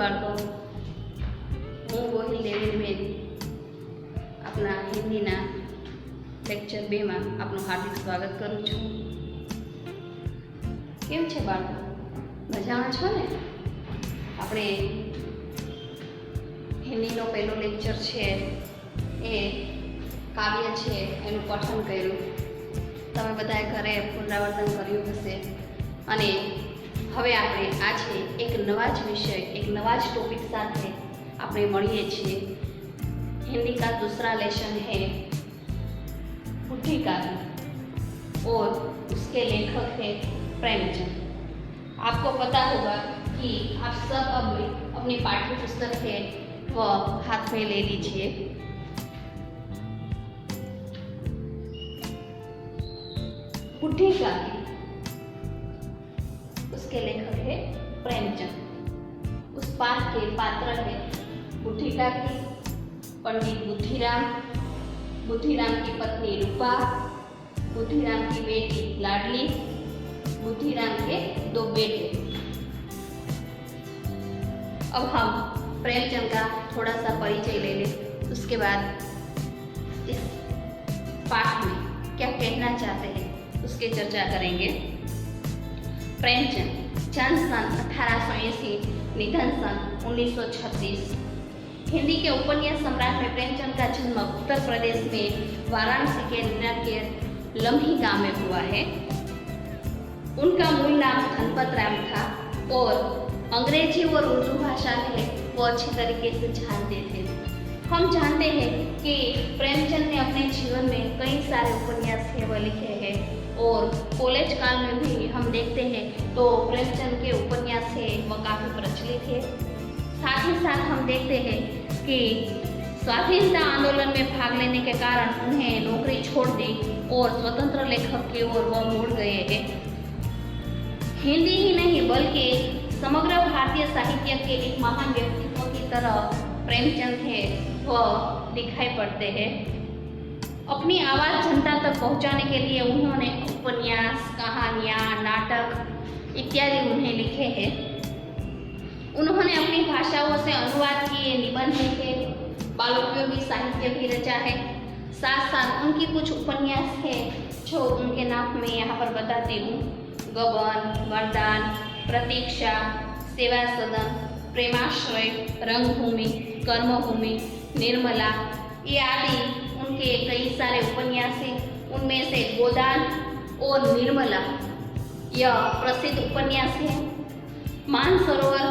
बाळको, હું ગોહિલ દેવીબેન આપણા હિન્દીના લેક્ચર 2માં આપનું હાર્દિક સ્વાગત કરું છું. કેમ છે બાળકો? મજામાં છો ને? આપણે હિન્દીનો પહેલો લેક્ચર છે એ કાવ્ય છે એનું પઠન કર્યું. તમે બધાએ ઘરે પુનરાવર્તન કર્યું હશે અને હવે આપણે આજે એક નવા જ વિષય, એક નવા જ टॉपिक સાથે આપણે મળીએ છીએ. हिंदी का दूसरा लेसन है बुढ़ी काकी और उसके लेखक है प्रेमचंद. आपको पता होगा कि आप सब अब अपनी पाठ्य पुस्तक है वह हाथ में ले लीजिए. बुढ़ी काकी, उसके लेखक है प्रेमचंद. उस पाठ के पात्र है बुढ़ी काकी, पंडित बुद्धिराम, बुद्धिराम की पत्नी रूपा, बुद्धिराम की बेटी लाडली, बुद्धिराम के 2 बेटे. अब हम प्रेमचंद का थोड़ा सा परिचय ले लें, उसके बाद इस पाठ में क्या कहना चाहते हैं उसकी चर्चा करेंगे. प्रेमचंद जन्म सन 1880, निधन सन 1936. हिंदी के उपन्यास सम्राट में प्रेमचंद का जन्म उत्तर प्रदेश में वाराणसी के निकट के लम्ही गांव में हुआ है. उनका मूल नाम धनपत राम था और अंग्रेजी और उर्दू भाषा है वो अच्छी तरीके से जानते थे. हम जानते हैं कि प्रेमचंद ने अपने जीवन में कई सारे उपन्यास है वह लिखे हैं और कॉलेज काल में भी हम देखते हैं तो प्रेमचंद के उपन्यास है वह काफ़ी प्रचलित है. साथ ही साथ हम देखते हैं कि स्वाधीनता आंदोलन में भाग लेने के कारण उन्हें नौकरी छोड़ दी और स्वतंत्र लेखक की ओर वह मुड़ गए हैं. हिंदी ही नहीं बल्कि समग्र भारतीय साहित्य के एक महान व्यक्तित्व की तरह प्रेमचंद है वह दिखाई पड़ते हैं. अपनी आवाज़ जनता तक पहुंचाने के लिए उन्होंने उपन्यास, कहानियाँ, नाटक इत्यादि उन्हें लिखे हैं. उन्होंने अपनी भाषाओं से अनुवाद किए, निबंध लिखे, बालोपयोगी साहित्य भी रचा है. साथ साथ उनकी कुछ उपन्यास है जो उनके नाम मैं यहाँ पर बताती हूँ. गबन, वरदान, प्रतीक्षा, सेवा सदन, प्रेमाश्रय, रंगभूमि, कर्मभूमि, निर्मला, ये आदि उनके कई सारे उपन्यास हैं. उनमें से गोदान और निर्मला यह प्रसिद्ध उपन्यास है. मानसरोवर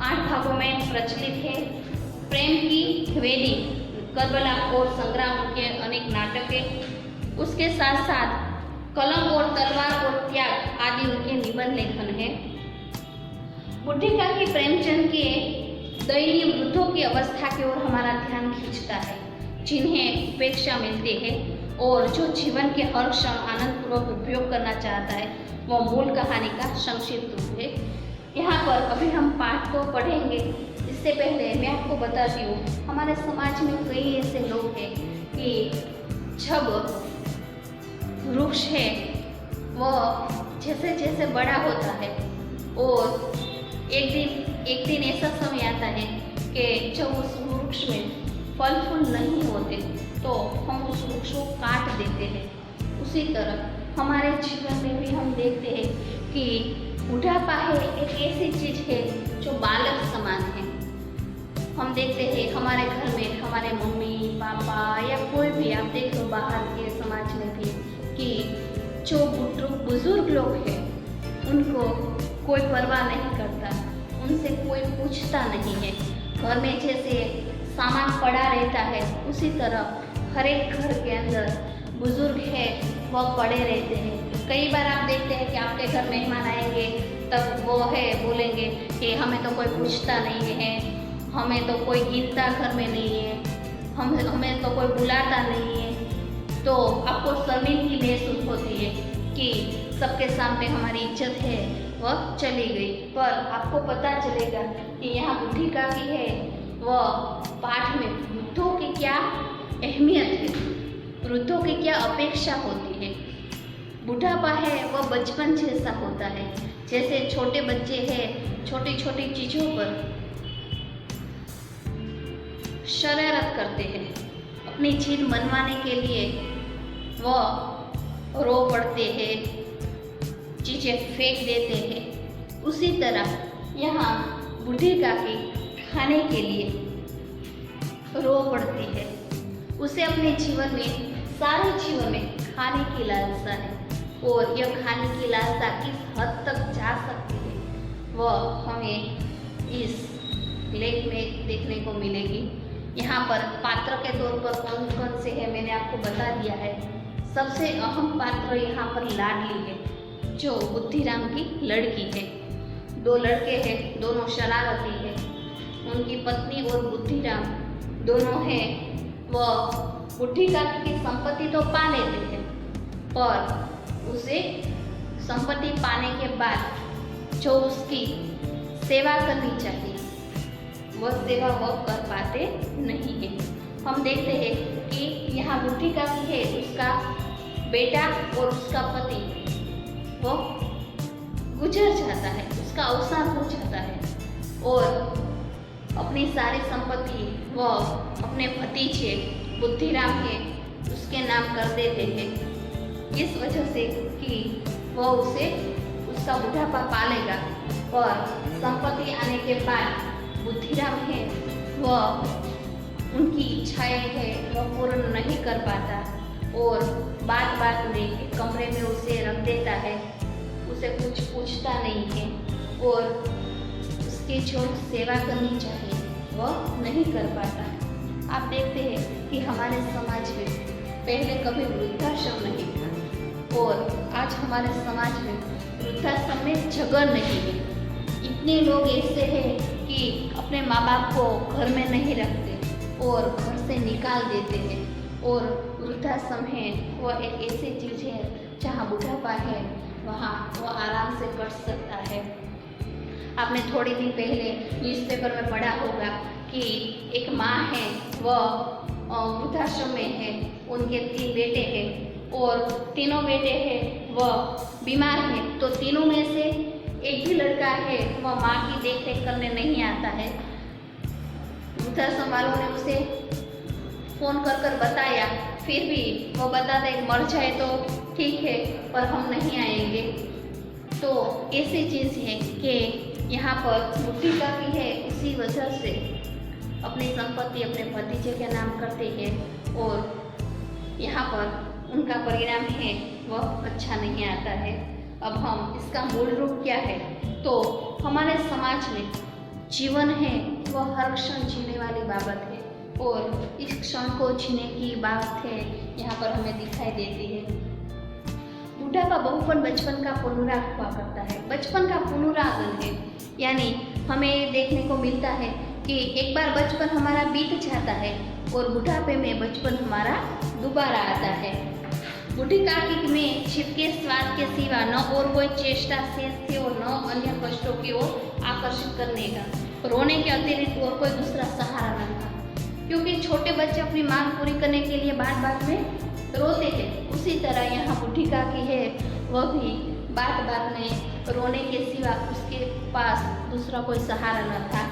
8 भागों में प्रचलित है. प्रेम की हवेली, करबला और संग्राम के अनेक नाटक है. उसके साथ साथ कलम और तलवार और त्याग आदि उनके निबंध लेखन है. बुढ़ी काकी प्रेमचंद के दयनीय वृद्धों की अवस्था की ओर हमारा ध्यान खींचता है, जिन्हें उपेक्षा मिलती है और जो जीवन के हर क्षण आनंदपूर्वक उपयोग करना चाहता है वह मूल कहानी का संक्षिप्त रूप है. यहाँ पर अभी हम पाठ को पढ़ेंगे. इससे पहले मैं आपको बताती हूँ हमारे समाज में कई ऐसे लोग हैं कि जब वृक्ष है वह जैसे जैसे बड़ा होता है और एक दिन ऐसा समय आता है कि जब उस वृक्ष में फल फूल नहीं होते तो हम उस वृक्ष को काट देते हैं. उसी तरह हमारे जीवन में भी हम देखते हैं कि बुढ़ापा है एक ऐसी चीज़ है जो बालक समान है. हम देखते हैं हमारे घर में हमारे मम्मी पापा या कोई भी आप देख लो बाहर के समाज में भी कि जो बुजुर्ग लोग हैं उनको कोई परवाह नहीं करता, उनसे कोई पूछता नहीं है. घर में जैसे सामान पड़ा रहता है उसी तरह हर एक घर के अंदर बुजुर्ग है वह पड़े रहते हैं. कई बार आप देखते हैं कि आपके घर मेहमान आएंगे तब वो है बोलेंगे कि हमें तो कोई पूछता नहीं है, हमें तो कोई गिनता घर में नहीं है, हमें तो कोई बुलाता नहीं है. तो आपको शर्मिंदगी महसूस होती है कि सबके सामने हमारी इज्जत है वह चली गई. पर आपको पता चलेगा कि यहाँ बुढ़ी काकी है वह पाठ में वृद्धों की क्या अहमियत है, वृद्धों की क्या अपेक्षा होती है. बुढ़ापा है वह बचपन जैसा होता है. जैसे छोटे बच्चे हैं छोटी छोटी चीज़ों पर शरारत करते हैं। अपनी जीत मनवाने के लिए वह रो पड़ते हैं, चीज़ें फेंक देते हैं। उसी तरह यहाँ बूढ़ी काकी खाने के लिए रो पड़ती है। उसे अपने जीवन में, सारे जीवन में खाने की लालसा है और यह खाने की लालसा किस हद तक जा सकती है वह हमें इस लेख में देखने को मिलेगी। यहाँ पर पात्र के तौर पर कौन कौन से है मैंने आपको बता दिया है। सबसे अहम पात्र यहाँ पर लाडली है, जो बुद्धिराम की लड़की है। दो लड़के हैं, दोनों शरारती है। उनकी पत्नी और बुद्धिराम दोनों हैं। वह बूढ़ी काकी की संपत्ति तो पा लेते हैं, पर उसे संपत्ति पाने के बाद जो उसकी सेवा करनी चाहिए वह सेवा वह कर पाते नहीं है। हम देखते हैं कि यहाँ बूढ़ी काकी है, उसका बेटा और उसका पति वो गुजर जाता है, उसका अवसान हो जाता है और अपनी सारी संपत्ति वह अपने भतीजे बुद्धिराम के उसके नाम कर देते हैं, इस वजह से कि वह उसे उसका बुढ़ापा पालेगा। और संपत्ति आने के बाद बुद्धिराम है वह उनकी इच्छाएं है वह पूर्ण नहीं कर पाता और बात बात में एक कमरे में उसे रख देता है, उसे कुछ पूछता नहीं है और उसकी जो सेवा करनी चाहिए वह नहीं कर पाता। आप देखते हैं कि हमारे समाज में पहले कभी वृद्धाश्रम नहीं था और आज हमारे समाज में वृद्धाश्रम में जगह नहीं है। इतने लोग ऐसे हैं कि अपने माँ बाप को घर में नहीं रखते और घर से निकाल देते हैं। और वृद्धाश्रम है वह एक ऐसी चीज़ है जहाँ बुढ़ापा है वहाँ वह आराम से कर सकता है। आपने थोड़ी दिन पहले न्यूज़पेपर में पढ़ा होगा कि एक माँ है वह वृद्धाश्रम में है, उनके 3 बेटे हैं और तीनों बेटे हैं वह बीमार हैं, तो तीनों में से एक भी लड़का है वह माँ की देख रेख करने नहीं आता है। वृद्धाश्रम वालों ने उसे फ़ोन कर कर बताया, फिर भी वो बताते मर जाए तो ठीक है पर हम नहीं आएंगे। तो ऐसी चीज़ है कि यहाँ पर बूढ़ी काकी है उसी वजह से अपनी संपत्ति अपने भतीजे के नाम करते हैं और यहाँ पर उनका परिणाम है वह अच्छा नहीं आता है। अब हम इसका मूल रूप क्या है, तो हमारे समाज में जीवन है वह हर क्षण जीने वाली बाबत है और इस क्षण को जीने की बात है यहाँ पर हमें दिखाई देती है। बुढ़ापा बहुपन बचपन का पुनरागमन हुआ करता है, बचपन का पुनरागमन है, यानी हमें देखने को मिलता है कि एक बार बचपन हमारा बीत जाता है और बुढ़ापे में बचपन हमारा दोबारा आता है। बूढ़ी काकी में जीभ के स्वाद के सिवा न और कोई चेष्टा शेष थी और न अन्य कष्टों की ओर आकर्षित करने का, रोने के अतिरिक्त और कोई दूसरा सहारा न था, क्योंकि छोटे बच्चे अपनी मांग पूरी करने के लिए बात बात में रोते हैं। उसी तरह यहाँ बूढ़ी काकी है वह भी बात बात में रोने के सिवा उसके पास दूसरा कोई सहारा न था।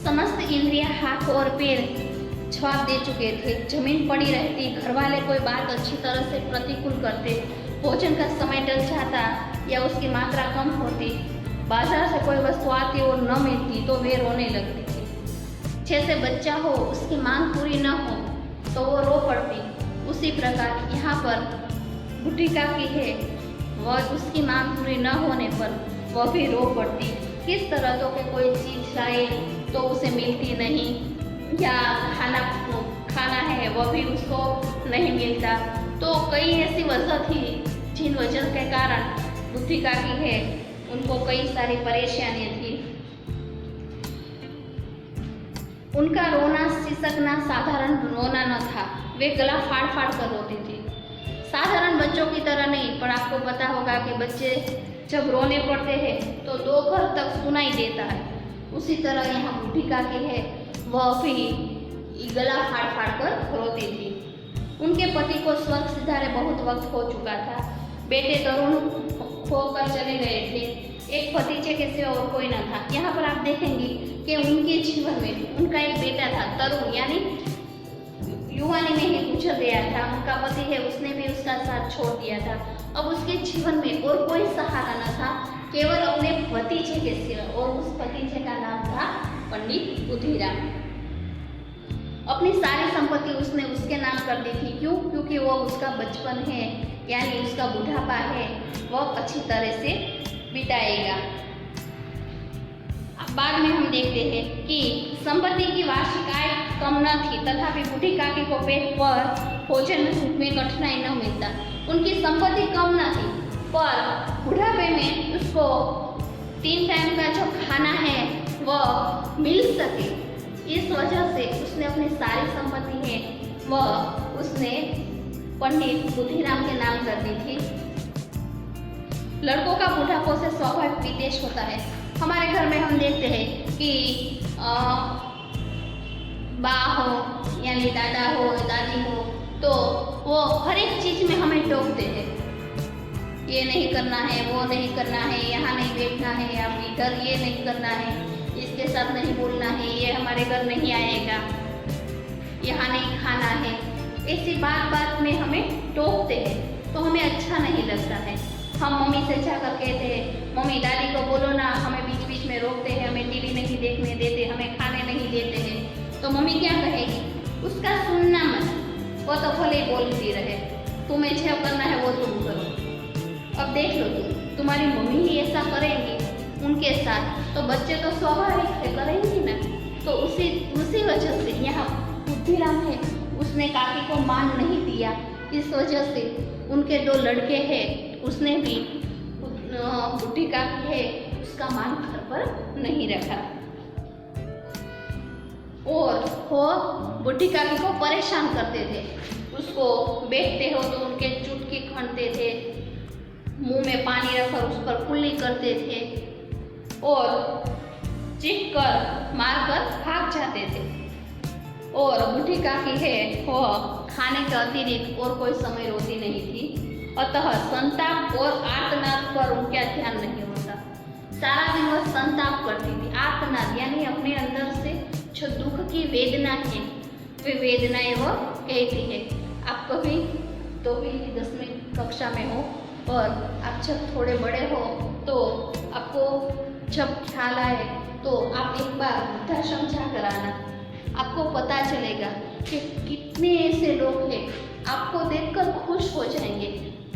समस्त इंद्रियां हाथ और पैर जवाब दे चुके थे, जमीन पड़ी रहती, घर वाले कोई बात अच्छी तरह से प्रतिकूल करते, भोजन का समय टल जाता या उसकी मात्रा कम होती, बाजार से कोई वस्तु आती और न मिलती तो वे रोने लगती थी। जैसे बच्चा हो उसकी मांग पूरी न हो तो वो रो पड़ती, उसी प्रकार यहाँ पर बूढ़ी काकी है वह उसकी मांग पूरी न होने पर वह भी रो पड़ती। किस तरह तो कि कोई चीज़ चाहे तो उसे मिलती नहीं या खाना है वह भी उसको नहीं मिलता। तो कई ऐसी वजह थी जिन वजह के कारण बूढ़ी काकी है उनको कई सारी परेशानियां थी। उनका रोना सिसकना साधारण रोना न था, वे गला फाड़ फाड़ कर रोते थे। साधारण बच्चों की तरह नहीं, पर आपको पता होगा कि बच्चे जब रोने पड़ते हैं तो 2 घर तक सुनाई देता है। उसी तरह यहाँ बूढ़ी काकी है वह भी गला फाड़ फाड़ कर रोती थी। उनके पति को स्वर्ग सिधारे बहुत वक्त हो चुका था, बेटे तरुण होकर चले गए थे। एक भतीजे के सिवा और कोई न था। यहाँ पर आप देखेंगे कि उनके जीवन में उनका एक बेटा था, तरुण, यानी युवानी में ही गुजर गया था। उनका पति है, उसने भी उसका साथ छोड़ दिया था। अब उसके जीवन में और कोई सहारा न था, केवल अपने भतीजे के सिवा, और उस भतीजे का नाम था पंडित बुद्धिराम। अपनी सारी संपत्ति उसने उसके नाम कर दी थी। क्यों? क्योंकि वो उसका बचपन है, यानी उसका बुढ़ापा है, वह अच्छी तरह से बिताएगा। बाद में हम देखते हैं कि संपत्ति की वार्षिक आय कम न थी, तथापि बूढ़ी काकी को पेट पर भोजन में कठिनाई न मिलता। उनकी संपत्ति कम न थी, पर बुढ़ापे में उसको 3 टाइम का जो खाना है वह मिल सके, इस वजह से उसने अपनी सारी संपत्ति है वह उसने पंडित बुद्धिराम के नाम कर दी थी। लड़कों का बुढ़ापे से स्वाभाविक विदेश होता है। हमारे घर में हम देखते हैं कि बा हो, यानी दादा हो, दादी हो, तो वो हर एक चीज़ में हमें टोकते हैं। ये नहीं करना है, वो नहीं करना है, यहाँ नहीं बैठना है, आप इधर ये नहीं करना है, इसके साथ नहीं बोलना है, ये हमारे घर नहीं आएगा, यहाँ नहीं खाना है। ऐसी बात में हमें टोकते हैं, तो हमें अच्छा नहीं लगता है। हम मम्मी से जाकर कहते हैं, मम्मी दादी को बोलो ना, हमें बीच बीच में रोकते हैं, हमें टीवी नहीं देखने देते, हमें खाने नहीं देते हैं। तो मम्मी क्या कहेगी? उसका सुनना मत, वो तो भले ही बोलती रहे, तुम्हें जो करना है वो तुम करो। अब देख लो, तुम्हारी मम्मी ही ऐसा करेंगी उनके साथ, तो बच्चे तो स्वाभाविक है करेंगी ना। तो उसी वजह से यहाँ बुद्धिराम है, उसने काकी को मान नहीं दिया, इस वजह से उनके 2 लड़के हैं, उसने भी बुढ़ी काकी है उसका मान घर पर नहीं रखा, और वो बुढ़ी काकी को परेशान करते थे। उसको बैठते हो तो उनके चुटकी खनते थे, मुंह में पानी रखकर उस पर कुल्ली करते थे, और चीख कर मारकर भाग जाते थे। और बुढ़ी काकी है वो खाने के अतिरिक्त और कोई समय रोती नहीं थी, अतः संताप और आर्तनाद पर उनका ध्यान नहीं होता। सारा दिन वह संताप करती थी। आर्तनाद यानी अपने अंदर से जो दुख की वेदना है, वे वेदनाएं वह कहती है। आप कभी तो भी 10वीं कक्षा में हो और आप जब थोड़े बड़े हो तो आपको जब ख्याल आए तो आप एक बार वृद्धाश्रम जाकर आना, आपको पता चलेगा कि कितने ऐसे लोग हैं, आपको देखकर खुश हो जाएंगे।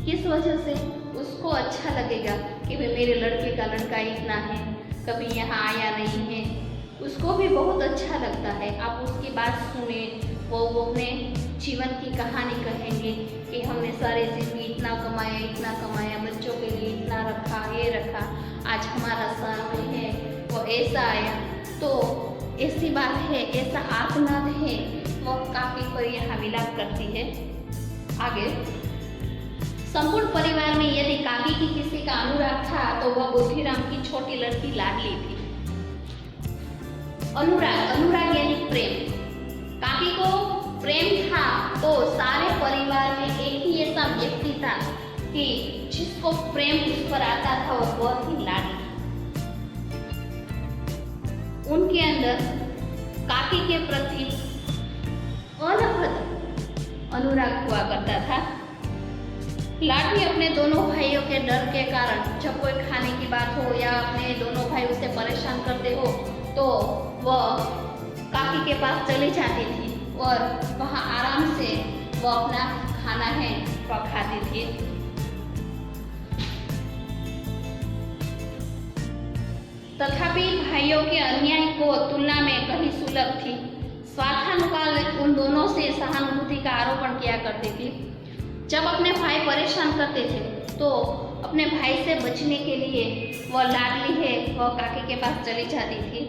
किस वजह से? उसको अच्छा लगेगा कि भाई मेरे लड़के का लड़का इतना है, कभी यहाँ आया नहीं है, उसको भी बहुत अच्छा लगता है। आप उसकी बात सुने, वो अपने जीवन की कहानी कहेंगे कि हमने सारे जिंदगी इतना कमाया, बच्चों के लिए इतना रखा, ये रखा, आज हमारा समय है वो ऐसा आया। तो ऐसी बात है, ऐसा आत्मनाद है, वो काफी पर यहाँ विलाप करती है। आगे, संपूर्ण परिवार में यदि काकी की किसी का अनुराग था तो वह बुद्धिराम की छोटी लड़की लाडली थी। अनुराग यानी प्रेम। काकी को प्रेम था तो सारे परिवार में एक ही ऐसा व्यक्ति था कि जिसको प्रेम उस पर आता था, और वह थी लाडली। उनके अंदर काकी के प्रति अनहद अनुराग हुआ करता था। लाडली अपने दोनों भाइयों के डर के कारण जब कोई खाने की बात हो या अपने दोनों भाई उसे परेशान करते हो तो वह काकी के पास चली जाती थी और वहाँ आराम से वह अपना खाना है वह खाती थी। तथापि भाइयों के अन्याय को तुलना में कहीं सुलभ थी। स्वार्थानुसार उन दोनों से सहानुभूति का आरोपण किया करती थी। जब अपने भाई परेशान करते थे तो अपने भाई से बचने के लिए वह लाडली है वह काकी के पास चली जाती थी।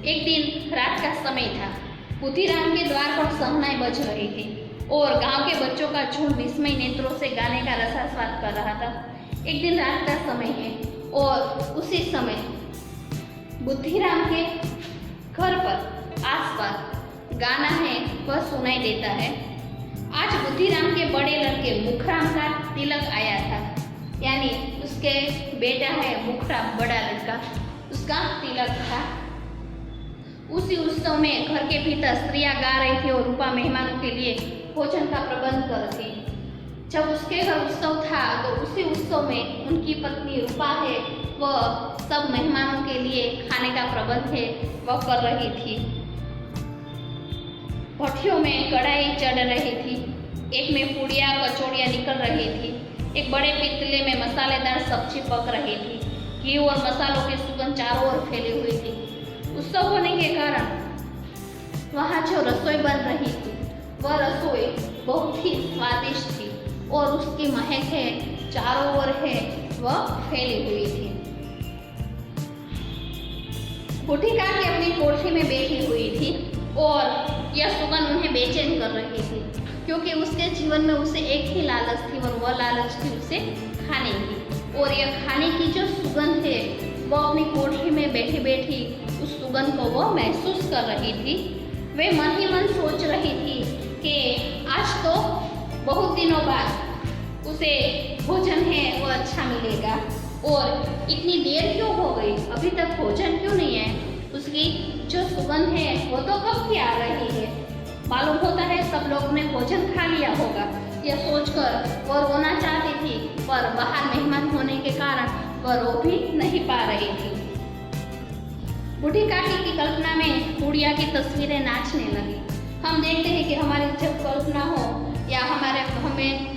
एक दिन रात का समय था। बुद्धिराम के द्वार पर सहनाई बज रही थी और गांव के बच्चों का झुंड विस्मय नेत्रों से गाने का रसास्वाद कर रहा था। एक दिन रात का समय है और उसी समय बुद्धिराम के घर पर आसपास गाना है वह सुनाई देता है। आज बुद्धिराम के बड़े लड़के मुखराम का तिलक आया था, यानी उस उसके बेटा है मुखड़ा, बड़ा लड़का, उसका तिलक था। उसी उत्सव में घर के भीतर स्त्रियां गा रही थी और रूपा मेहमानों के लिए भोजन का प्रबंध कर रही थी। जब उसके घर उत्सव था तो उसी उत्सव में उनकी पत्नी रूपा है वह सब मेहमानों के लिए खाने का प्रबंध है वह कर रही थी। भट्टियों में कढ़ाई चढ़ रही थी, एक में पूड़ियाँ कचौड़ियाँ निकल रही थी, एक बड़े पतीले में मसालेदार सब्जी पक रही थी। घी और मसालों की सुगंध चारों ओर फैली हुई थी। उत्सव होने के कारण वहाँ जो रसोई बन रही थी वह रसोई बहुत ही स्वादिष्ट थी और उसकी महक है चारों ओर है वह फैली हुई थी। बूढ़ी काकी अपनी कोठरी में बैठी हुई थी और यह सुगंध उन्हें बेचैन कर रही थी, क्योंकि उसके जीवन में उसे एक ही लालच थी और वह लालच थी उसे खाने की। और यह खाने की जो सुगंध है वह अपनी कोठरी में बैठी बैठी उस सुगंध को वह महसूस कर रही थी। वे मन ही मन सोच रही थी कि आज तो बहुत दिनों बाद उसे भोजन है वो अच्छा मिलेगा और इतनी देर क्यों हो गई, अभी तक भोजन क्यों नहीं है। उसकी जो सुगंध है वो तो कब की आ रही है, मालूम होता है सब लोगों ने भोजन खा लिया होगा। यह सोचकर वह रोना चाहती थी, पर बाहर मेहमान होने के कारण वह रो भी नहीं पा रही थी। बूढ़ी काकी की कल्पना में गुड़िया की तस्वीरें नाचने लगी। हम देखते हैं कि हमारी जब कल्पना हो या हमें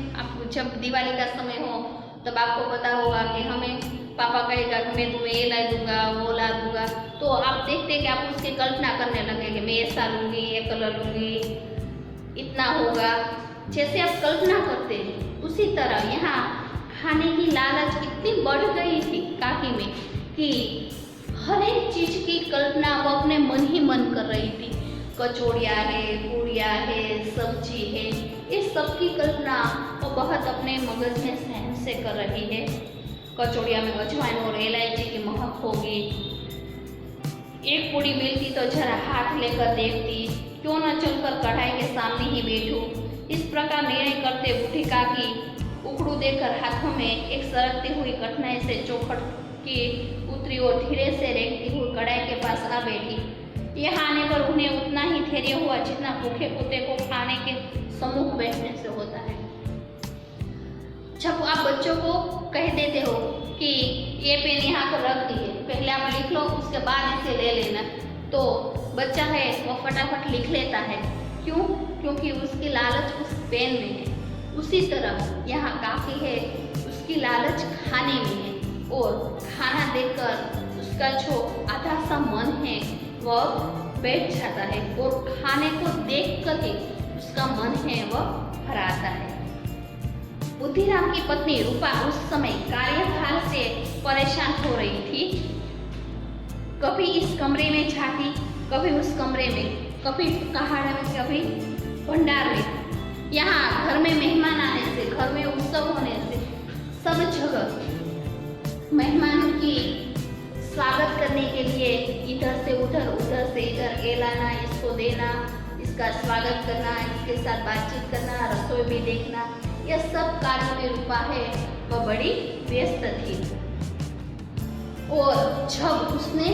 जब दिवाली का समय हो तब आपको पता होगा कि हमें पापा कहेगा कि मैं तुम्हें ये ला दूंगा वो ला दूंगा, तो आप देखते हैं कि आप उसकी कल्पना करने लगे कि मैं ऐसा लूँगी, ये कलर लूँगी, इतना होगा। जैसे आप कल्पना करते हैं उसी तरह यहाँ खाने की लालच इतनी बढ़ गई थी काकी में कि हर एक चीज़ की कल्पना वो अपने मन ही मन कर रही थी। कचौड़ियाँ है, पूड़ियाँ है, सब्जी है, इस सब की कल्पना वो बहुत अपने मगज में सहन से कर रही है। कचौड़ियाँ में अजवाइन और इलायची की महक होगी। एक पूड़ी मिलती तो जरा हाथ लेकर देखती, क्यों न चलकर कढ़ाई के सामने ही बैठूं। इस प्रकार निर्णय करते बूढ़ी काकी उखड़ू देकर हाथों में एक सरकती हुई कठिनाई से चौखट की उतरी और धीरे से रेंगती हुई कढ़ाई के पास आ बैठी। यहाँ आने पर उन्हें उतना ही धैर्य हुआ जितना भूखे कुत्ते को खाने के सम्मुख बैठने से होता है। जब आप बच्चों को कह देते हो कि ये पेन यहाँ पर रख दिए, पहले आप लिख लो उसके बाद इसे ले लेना, तो बच्चा है वो फटाफट लिख लेता है। क्यों? क्योंकि उसकी लालच उस पेन में है। उसी तरह यहाँ काकी है, उसकी लालच खाने में है और खाना देखकर उसका जो आधा सा मन है वह बैठ जाता है और खाने को देख कर ही उसका मन है वह भर आता है। बुद्धिराम की पत्नी रूपा उस समय कार्यभार से परेशान हो रही थी। कभी इस कमरे में जाती, कभी उस कमरे में, कभी कहाड़ा में, कभी भंडार में। यहाँ घर में मेहमान आने से, घर में उत्सव होने से सब जगह मेहमानों की स्वागत करने के लिए इधर से उधर, उधर से इधर, ये लाना, इसको देना, इसका स्वागत करना, इसके साथ बातचीत करना, रसोई भी देखना, यह सब कार्यों में रूपा है वह बड़ी व्यस्त थी। और जब उसने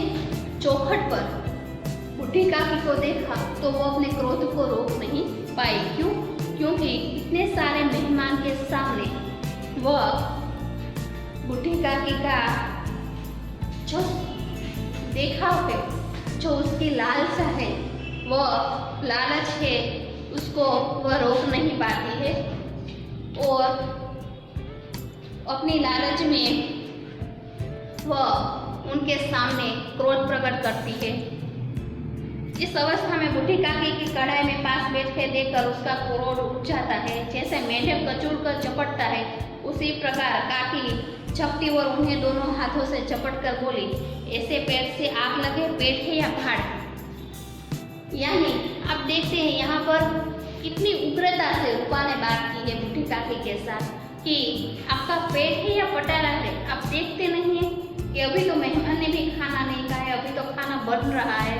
चौखट पर बूढ़ी काकी को देखा तो वो अपने क्रोध को रोक नहीं पाई। क्यों? क्योंकि इतने सारे मेहमान के सामने वह बूढ़ी काकी का जो देखाव है, जो उसकी लालसा है, वह लालच है, उसको वह रोक नहीं पाती है और अपनी लालच में वह उनके सामने क्रोध प्रकट करती है। इस अवस्था में बूढ़ी काकी की कढ़ाई में पास बैठ के देखकर उसका क्रोध उठ जाता है। जैसे मेंढक कचूर कर चपटता है, उसी प्रकार काकी झपटी और उन्हें दोनों हाथों से झपट कर बोली, ऐसे पेट से आग लगे, पेट है या फाड़। यानी आप देखते हैं यहाँ पर कितनी उग्रता से रूपा ने बात की है बूढ़ी काकी के साथ कि आपका पेट है या पटारा है। आप देखते नहीं है कि अभी तो मेहमान ने भी खाना नहीं खाया, अभी तो खाना बन रहा है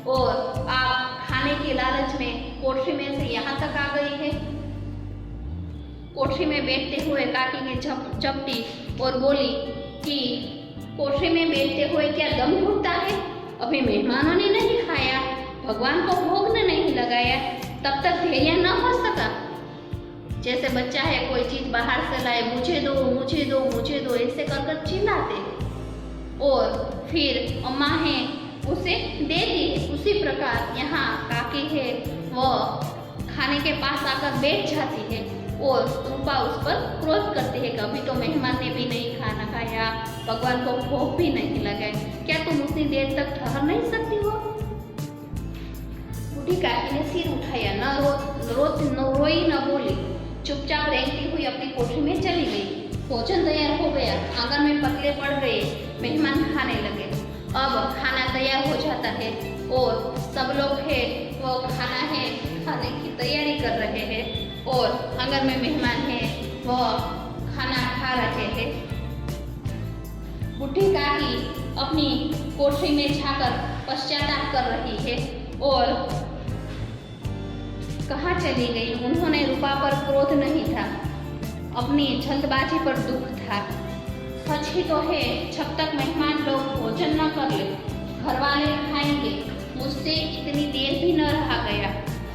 और आप खाने की लालच में कोठरी में से यहाँ तक आ गई है। कोठरी में बैठते हुए काकी ने झपटी और बोली, कि कोठरी में बैठते हुए क्या दम घुटता है? अभी मेहमानों ने नहीं खाया, भगवान को भोग ने नहीं लगाया, तब तक धैर्य न हो सका। जैसे बच्चा है, कोई चीज बाहर से लाए, मुझे दो मुझे दो मुझे दो ऐसे कर चिल्लाते हैं और फिर अम्मा है उसे देती है। उसी प्रकार यहाँ काकी है, वह खाने के पास आकर बैठ जाती है और रूपा उस पर क्रोध करती है कि अभी तो मेहमान ने भी नहीं खाना खाया, भगवान को भोग भी नहीं लगाए, क्या तुम उतनी देर तक ठहर नहीं सकती हो? बूढ़ी काकी ने सिर उठाया, न रोई न बोली, चुपचाप रेंगती हुई अपनी कोठरी में चली गई। भोजन तैयार हो गया, आंगन में पतले पड़ गए, मेहमान खाने लगे। अब खाना तैयार हो जाता है और सब लोग है वो खाने की तैयारी कर रहे हैं और आंगन में मेहमान है वो खाना खा रहे हैं। बूढ़ी काकी अपनी कोठरी में जाकर पश्चाताप कर रही है और कहाँ चली गई? उन्होंने रूपा पर क्रोध नहीं था, अपनी जल्दबाजी पर दुख था। सच ही तो है, जब तक मेहमान लोग भोजन न कर ले, घर वाले खाएंगे, मुझसे इतनी देर भी न रहा गया।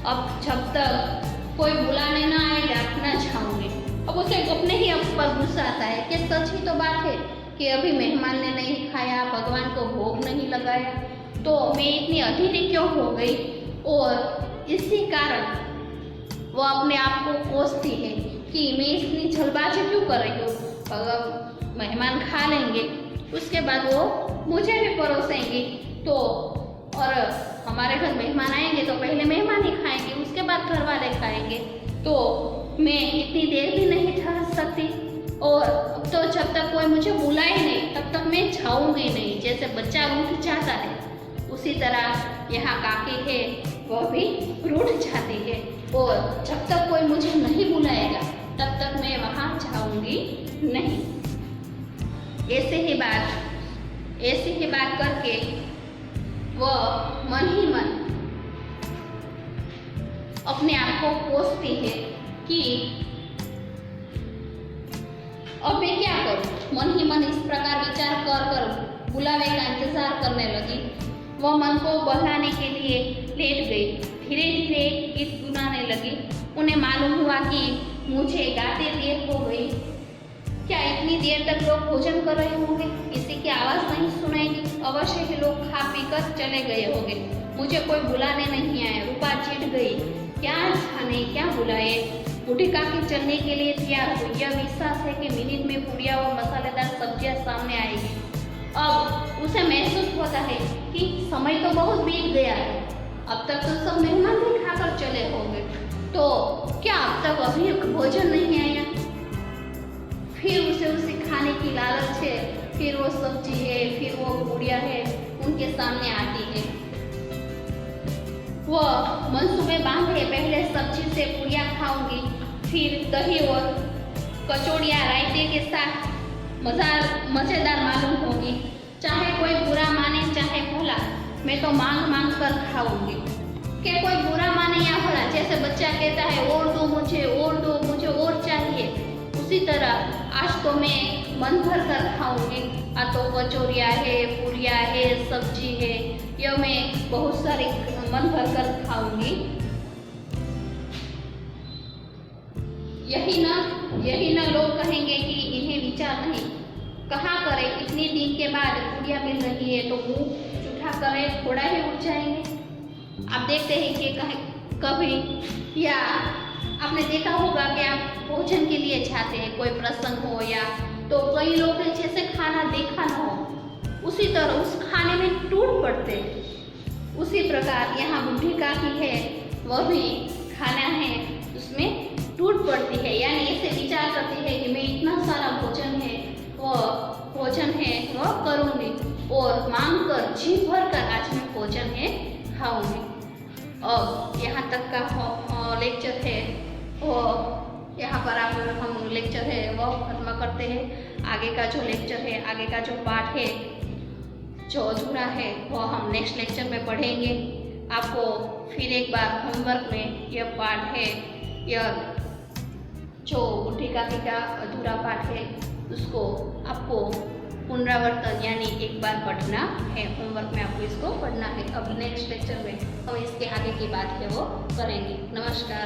अब जब तक कोई बुलाने न आएगा न जाऊंगी। अब उसे अपने ही पर गुस्सा आता है कि सच ही तो बात है कि अभी मेहमान ने नहीं खाया, भगवान को भोग नहीं लगाया, तो मैं इतनी अधीरी क्यों हो गई? और इसी कारण वो अपने आप को कोसती है कि मैं इतनी जल्दबाजी क्यों कर रही हूँ। मेहमान खा लेंगे, उसके बाद वो मुझे भी परोसेंगे, तो और हमारे घर मेहमान आएंगे तो पहले मेहमान ही खाएंगे, उसके बाद घर वाले खाएंगे, तो मैं इतनी देर भी नहीं ठहर सकती। और अब तो जब तक कोई मुझे बुलाए नहीं तब तक मैं जाऊंगी नहीं। जैसे बच्चा रूठ जाता है उसी तरह यहाँ काकी है वह भी रूठ जाती है और जब तक कोई मुझे नहीं बुलाएगा तब तक मैं वहाँ जाऊंगी नहीं। ऐसे ही बात करके वह मन ही मन अपने आप को कोसती है कि अब मैं क्या करूं। मन ही मन इस प्रकार विचार कर बुलावे का इंतजार करने लगी। वह मन को बहलाने के लिए लेट गई, धीरे धीरे गीत गुनगुनाने लगी। उन्हें मालूम हुआ कि मुझे गाते देर हो गई, क्या इतनी देर तक लोग भोजन कर रहे होंगे, किसी की आवाज़ नहीं सुनाएगी, अवश्य ही लोग खा पी कर चले गए होंगे, मुझे कोई बुलाने नहीं आया। रूपा चिढ़ गई, क्या जाने क्या बुलाए। बूढ़ी काकी चलने के लिए तैयार हुई। यह विश्वास है कि मिनट में पूड़ियाँ और मसालेदार सब्जियाँ सामने आएगी। अब उसे महसूस होता है कि समय तो बहुत बीत गया है, अब तक तो सब मेहमान भी खाकर चले होंगे, तो क्या अब तक अभी भोजन नहीं आया। फिर उसे खाने की लालच है, फिर वो सब्जी है, फिर वो पूड़ियाँ है उनके सामने आती है। वह मनसूबे बांधे, पहले सब्जी से पूड़ियाँ खाऊंगी, फिर दही और कचौड़ियाँ रायते के साथ मज़ेदार मालूम होगी। चाहे कोई बुरा माने चाहे भला, मैं तो मांग कर खाऊंगी। कि कोई बुरा माने या भला, जैसे बच्चा कहता है और दो मुझे और चाहिए, उसी तरह आज तो मैं मन भर कर खाऊंगी। तो कचौड़ियाँ है, पूरियाँ है, सब्जी है, यह मैं बहुत सारी मन भर कर खाऊंगी। यही ना लोग कहेंगे कि इन्हें विचार नहीं, कहाँ करे, इतने दिन के बाद पूरियाँ मिल रही है तो मुँह जूठा करे, थोड़ा ही उठ जाएंगे। आप देखते हैं कि कभी या आपने देखा होगा कि आप भोजन के लिए जाते हैं, कोई प्रसंग हो या तो कई लोग हैं जैसे खाना देखा न हो उसी तरह उस खाने में टूट पड़ते हैं। उसी प्रकार यहाँ बूढ़ी काकी है, वह भी खाना है उसमें टूट पड़ती है, यानी ऐसे विचार करती है कि मैं इतना सारा भोजन है वह करूँगी और मांग कर जी भर कर आज मैं भोजन है खाऊंगी। अब यहाँ तक का लेक्चर है वो यहाँ पर हम लेक्चर है वह खत्म करते हैं। आगे का जो लेक्चर है, आगे का जो पाठ है जो अधूरा है वह हम नेक्स्ट लेक्चर में पढ़ेंगे। आपको फिर एक बार होमवर्क में यह पाठ है, यह जो बूढ़ी काकी का अधूरा पाठ है उसको आपको पुनरावर्तन यानी एक बार पढ़ना है। होमवर्क में आपको इसको पढ़ना है। अब नेक्स्ट लेक्चर में हम इसके आगे की बात है वो करेंगे। नमस्कार।